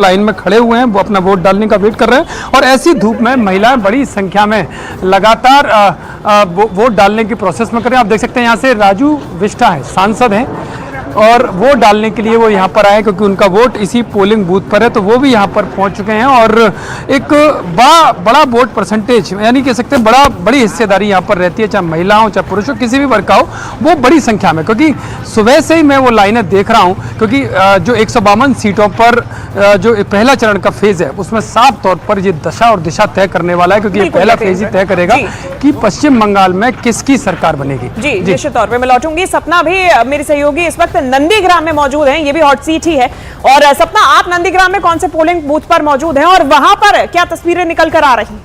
Line में खड़े हुए हैं, वो अपना वोट डालने का वेट कर रहे हैं और ऐसी धूप में महिलाएं बड़ी संख्या में लगातार वोट डालने की प्रोसेस में कर रहे हैं। आप देख सकते हैं यहाँ से राजू विष्टा है, सांसद हैं और वोट डालने के लिए वो यहाँ पर आए क्योंकि उनका वोट इसी पोलिंग बूथ पर है, तो वो भी यहाँ पर पहुँच चुके हैं और एक बड़ा वोट परसेंटेज यानी कह सकते हैं बड़ी हिस्सेदारी यहाँ पर रहती है, चाहे महिला हो चाहे पुरुष हो, किसी भी वर्ग का हो, वो बड़ी संख्या में। क्योंकि सुबह से ही मैं वो लाइनें देख रहा हूँ क्योंकि जो 152 सीटों पर जो पहला चरण का फेज है उसमें साफ तौर पर ये दशा और दिशा तय करने वाला है, क्योंकि ये पहला फेज ही तय करेगा कि पश्चिम बंगाल में किसकी सरकार बनेगी। जी निश्चित तौर पे मैं लौटूंगी। सपना भी मेरी सहयोगी इस वक्त नंदीग्राम में मौजूद हैं, ये भी हॉट सीट ही है। और सपना, आप नंदीग्राम में कौन से पोलिंग बूथ पर मौजूद हैं और वहां पर क्या तस्वीरें निकल कर आ रही हैं?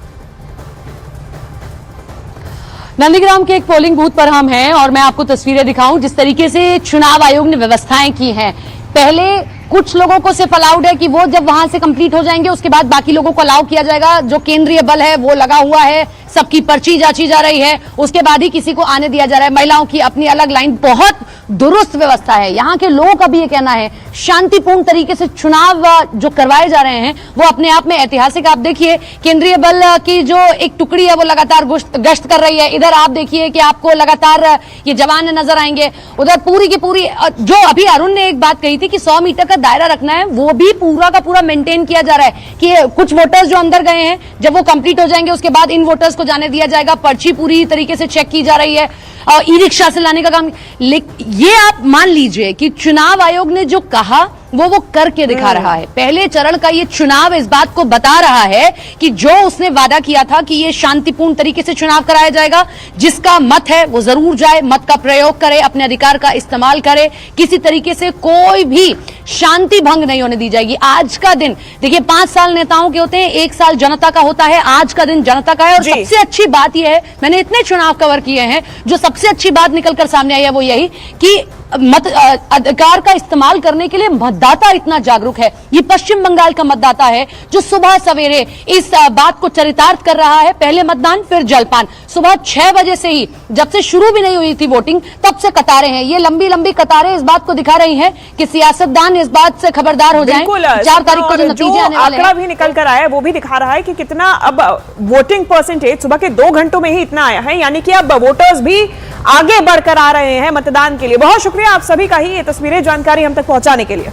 नंदीग्राम के एक पोलिंग बूथ पर हम हैं और मैं आपको तस्वीरें दिखाऊं जिस तरीके से चुनाव आयोग ने व्यवस्थाएं की हैं। पहले कुछ लोगों को सिर्फ अलाउड है कि वो जब वहां से कंप्लीट हो जाएंगे उसके बाद बाकी लोगों को अलाउ किया जाएगा। जो केंद्रीय बल है वो लगा हुआ है, सबकी पर्ची जांची जा रही है, उसके बाद ही किसी को आने दिया जा रहा है। महिलाओं की अपनी अलग लाइन, बहुत दुरुस्त व्यवस्था है। यहाँ के लोगों का भी ये कहना है शांतिपूर्ण तरीके से चुनाव जो करवाए जा रहे हैं वो अपने आप में ऐतिहासिक। आप देखिए केंद्रीय बल की जो एक टुकड़ी है वो लगातार गश्त कर रही है। इधर आप देखिए कि आपको लगातार ये जवान नजर आएंगे। उधर पूरी की पूरी, जो अभी अरुण ने एक बात कही थी कि 100 मीटर का दायरा रखना है, वो भी पूरा का पूरा मेंटेन किया जा रहा है कि कुछ वोटर्स जो अंदर गए हैं जब वो कंप्लीट हो जाएंगे उसके बाद इन वोटर्स को जाने दिया जाएगा। पर्ची पूरी तरीके से चेक की जा रही है और ई रिक्शा से लाने का काम। ये आप मान लीजिए कि चुनाव आयोग ने जो कहा वो करके दिखा रहा है। पहले चरण का ये चुनाव इस बात को बता रहा है कि जो उसने वादा किया था कि ये शांतिपूर्ण तरीके से चुनाव कराया जाएगा, जिसका मत है वो जरूर जाए, मत का प्रयोग करे, अपने अधिकार का इस्तेमाल करे, किसी तरीके से कोई भी शांति भंग नहीं होने दी जाएगी। आज का दिन देखिए, 5 साल नेताओं के होते हैं, 1 साल जनता का होता है। आज का दिन जनता का है और सबसे अच्छी बात यह है, मैंने इतने चुनाव कवर किए हैं, जो सबसे अच्छी बात निकलकर सामने आई है वो यही कि मत अधिकार का इस्तेमाल करने के लिए मतदाता इतना जागरूक है। ये पश्चिम बंगाल का मतदाता है जो सुबह सवेरे इस बात को चरितार्थ कर रहा है। पहले मतदान फिर जलपान। सुबह 6 बजे से ही, जब से शुरू भी नहीं हुई थी वोटिंग, तब से कतारें हैं। ये लंबी लंबी कतारें इस बात को दिखा रही हैं कि सियासतदान इस बात से खबरदार हो जाएं। 4 तारीख को जो नतीजे आने वाले हैं, आंकड़ा भी निकल कर आया है वो भी दिखा रहा है कि कितना अब वोटिंग परसेंटेज सुबह के 2 घंटों में ही इतना आया है, यानी कि अब वोटर्स भी आगे बढ़कर आ रहे हैं मतदान के लिए। बहुत शुक्रिया आप सभी का ही ये तस्वीरें, जानकारी हम तक पहुंचाने के लिए।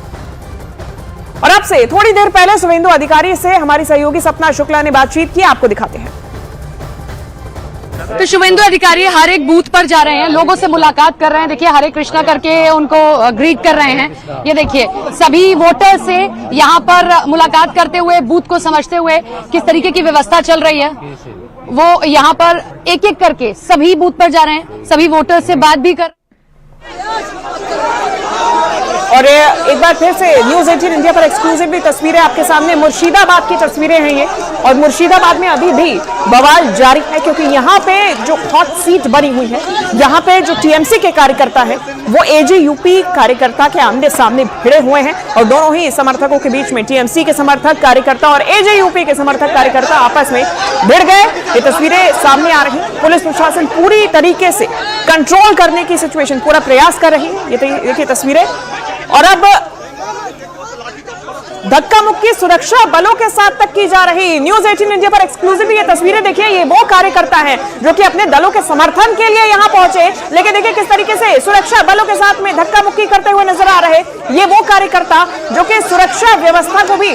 और अब से थोड़ी देर पहले शुभेंदु अधिकारी से हमारी सहयोगी सपना शुक्ला ने बातचीत की, आपको दिखाते हैं। तो शुभेंदु अधिकारी हर एक बूथ पर जा रहे हैं, लोगों से मुलाकात कर रहे हैं। देखिए हरे कृष्णा करके उनको ग्रीट कर रहे हैं। ये देखिए सभी वोटर से यहाँ पर मुलाकात करते हुए, बूथ को समझते हुए किस तरीके की व्यवस्था चल रही है, वो यहाँ पर एक एक करके सभी बूथ पर जा रहे हैं, सभी वोटर से बात भी कर। और एक बार फिर से न्यूज़ 18 इंडिया पर एक्सक्लूसिवली तस्वीरें आपके सामने, मुर्शिदाबाद की तस्वीरें हैं ये। और मुर्शिदाबाद में अभी भी बवाल जारी है क्योंकि यहाँ पे जो हॉट सीट बनी हुई है, यहाँ पे जो टीएमसी के कार्यकर्ता है वो एजेयूपी कार्यकर्ता के आमने सामने भिड़े हुए हैं और दोनों ही समर्थकों के बीच में टीएमसी के समर्थक कार्यकर्ता और एजेयूपी के समर्थक कार्यकर्ता आपस में भिड़ गए। ये तस्वीरें सामने आ रही। पुलिस प्रशासन पूरी तरीके से कंट्रोल करने की सिचुएशन पूरा प्रयास कर रही है। ये देखिए तस्वीरें। और अब धक्का मुक्की सुरक्षा बलों के साथ तक की जा रही। न्यूज़ 18 इंडिया पर एक्सक्लूसिवली ये तस्वीरें देखिए। ये वो कार्यकर्ता हैं जो कि अपने दलों के समर्थन के लिए यहां पहुंचे, लेकिन देखिए किस तरीके से सुरक्षा बलों के साथ में धक्का मुक्की करते हुए नजर आ रहे। ये वो कार्यकर्ता जो कि सुरक्षा व्यवस्था को भी,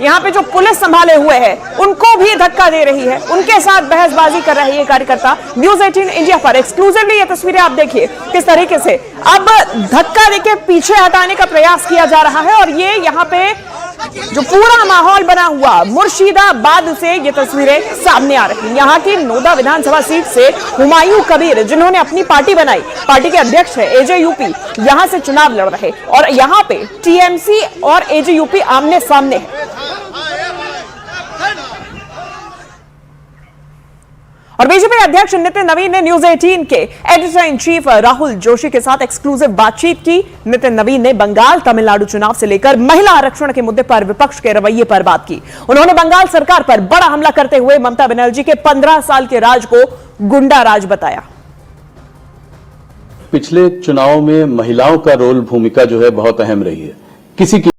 यहाँ पे जो पुलिस संभाले हुए है उनको भी धक्का दे रही है, उनके साथ बहसबाजी कर रहे ये कार्यकर्ता। न्यूज़ 18 इंडिया पर एक्सक्लूसिवली ये तस्वीरें आप देखिए किस तरीके से अब धक्का देके पीछे हटाने का प्रयास किया जा रहा है। और ये यहाँ पे जो पूरा माहौल बना हुआ मुर्शिदाबाद से ये तस्वीरें सामने आ रही। यहाँ की नोदा विधानसभा सीट से हुमायूं कबीर, जिन्होंने अपनी पार्टी बनाई, पार्टी के अध्यक्ष है एजेयूपी, यहाँ से चुनाव लड़ रहे और यहाँ पे टीएमसी और एजेयूपी आमने सामने है। और बीजेपी अध्यक्ष नितिन नवीन ने न्यूज़ 18 के editor in chief Rahul Joshi के साथ एक्सक्लूसिव बातचीत की। नितिन नवीन ने बंगाल तमिलनाडु चुनाव से लेकर महिला आरक्षण के मुद्दे पर विपक्ष के रवैये पर बात की। उन्होंने बंगाल सरकार पर बड़ा हमला करते हुए ममता बनर्जी के 15 साल के राज को गुंडा राज बताया। पिछले चुनाव में महिलाओं का रोल, भूमिका जो है बहुत अहम रही है। किसी की